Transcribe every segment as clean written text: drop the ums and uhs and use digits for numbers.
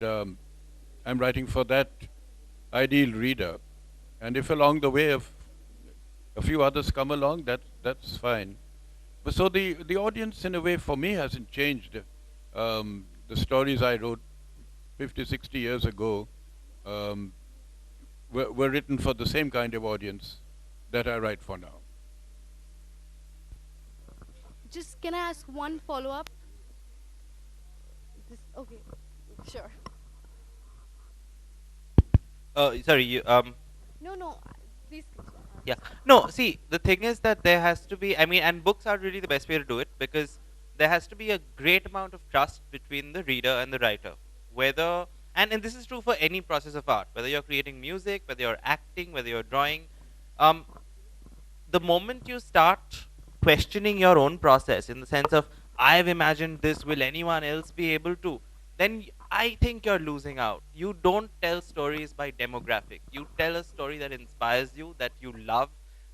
um, I'm writing for that ideal reader. And if along the way a few others come along, that's fine. But so the audience, in a way, for me, hasn't changed. The stories I wrote 50, 60 years ago um, were written for the same kind of audience that I write for now. Just can I ask one follow-up? Okay, sure. Sorry, you, No, no, please. yeah. No, see, the thing is that there has to be, I mean, and books are really the best way to do it, because there has to be a great amount of trust between the reader and the writer. Whether, and this is true for any process of art, whether you're creating music, whether you're acting, whether you're drawing, um, the moment you start questioning your own process in the sense of, I've imagined this, will anyone else be able to? Then I think you're losing out. You don't tell stories by demographic. You tell a story that inspires you, that you love,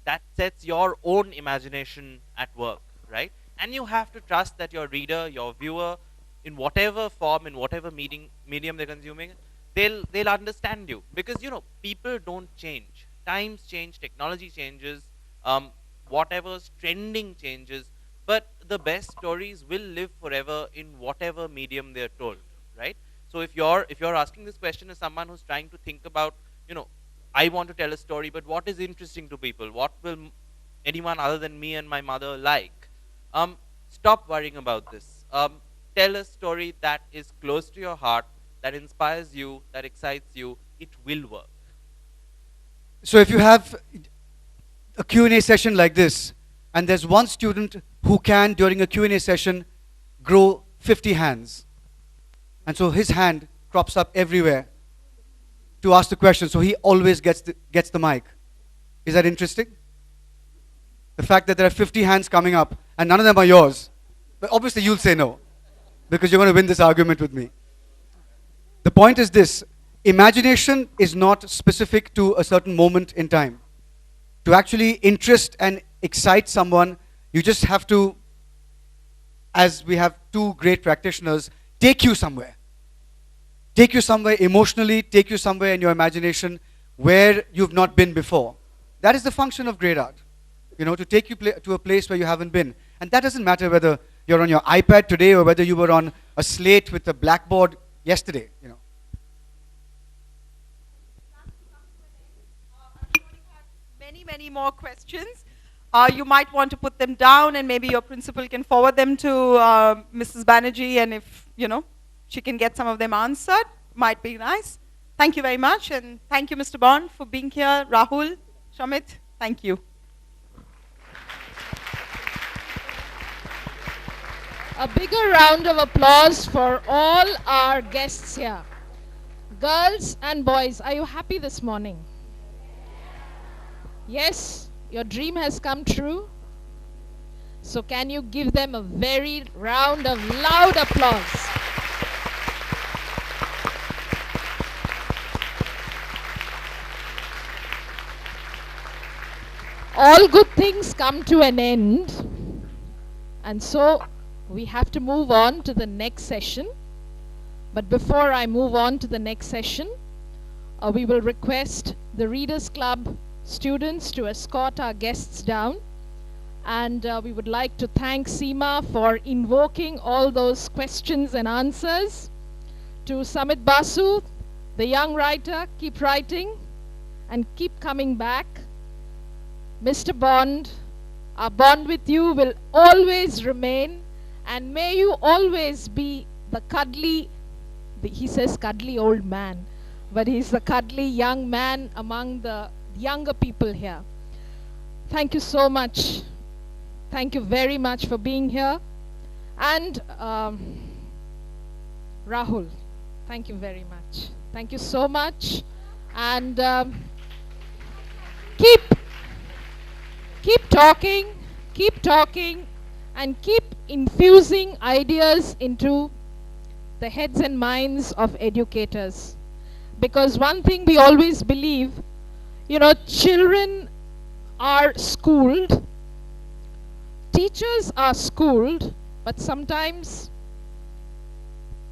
that sets your own imagination at work, right? And you have to trust that your reader, your viewer, in whatever form, in whatever medium they're consuming, they'll understand you, because people don't change. Times change, technology changes, um, whatever's trending changes, but the best stories will live forever in whatever medium they're told, right? So if you're asking this question as someone who's trying to think about, I want to tell a story, but what is interesting to people? What will anyone other than me and my mother like? Stop worrying about this. Tell a story that is close to your heart, that inspires you, that excites you. It will work. So if you have a Q&A session like this, and there's one student who can, during a Q&A session, grow 50 hands. And so his hand crops up everywhere to ask the question, so he always gets the mic. Is that interesting? The fact that there are 50 hands coming up, and none of them are yours. But obviously you'll say no, because you're going to win this argument with me. The point is this: imagination is not specific to a certain moment in time. To actually interest and excite someone, you just have to, as we have two great practitioners, take you somewhere. Take you somewhere emotionally, take you somewhere in your imagination where you've not been before. That is the function of great art. To take you to a place where you haven't been. And that doesn't matter whether you're on your iPad today or whether you were on a slate with a blackboard yesterday. Many more questions. You might want to put them down, and maybe your principal can forward them to Mrs. Banerjee, and if, she can get some of them answered, might be nice. Thank you very much, and thank you, Mr. Bond, for being here. Rahul, Samit, thank you. A bigger round of applause for all our guests here. Girls and boys, are you happy this morning? Yes, your dream has come true. So can you give them a very round of loud applause? All good things come to an end. And so we have to move on to the next session. But before I move on to the next session, we will request the Readers Club students to escort our guests down. And we would like to thank Seema for invoking all those questions and answers. To Samit Basu, the young writer, keep writing and keep coming back. Mr. Bond, our bond with you will always remain, and may you always be the cuddly, he says cuddly old man, but he's the cuddly young man among the younger people here. Thank you so much. Thank you very much for being here. And Rahul, thank you very much. Thank you so much. And keep talking, and keep infusing ideas into the heads and minds of educators. Because one thing we always believe, children are schooled, teachers are schooled, but sometimes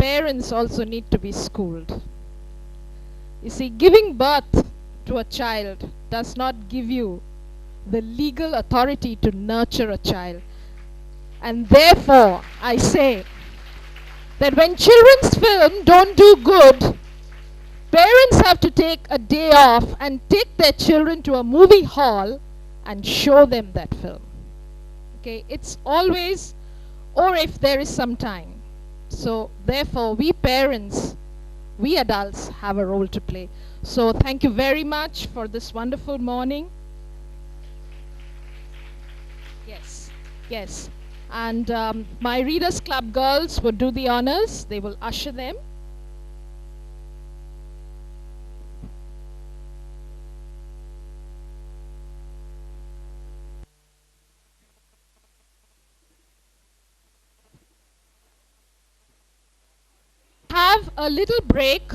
parents also need to be schooled. You see, giving birth to a child does not give you the legal authority to nurture a child. And therefore, I say that when children's film don't do good, parents have to take a day off and take their children to a movie hall and show them that film. Okay, it's always, or if there is some time. So therefore, we parents, we adults have a role to play. So thank you very much for this wonderful morning. Yes, yes. And my Readers Club girls would do the honors. They will usher them. Have a little break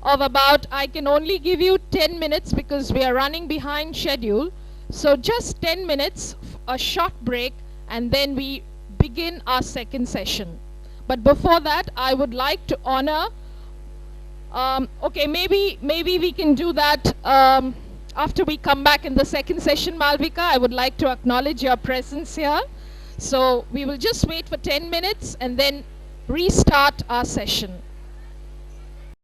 of about, I can only give you 10 minutes because we are running behind schedule. So just 10 minutes, a short break, and then we begin our second session. But before that, I would like to honor, okay, maybe we can do that after we come back in the second session, Malvika. I would like to acknowledge your presence here. So we will just wait for 10 minutes and then restart our session.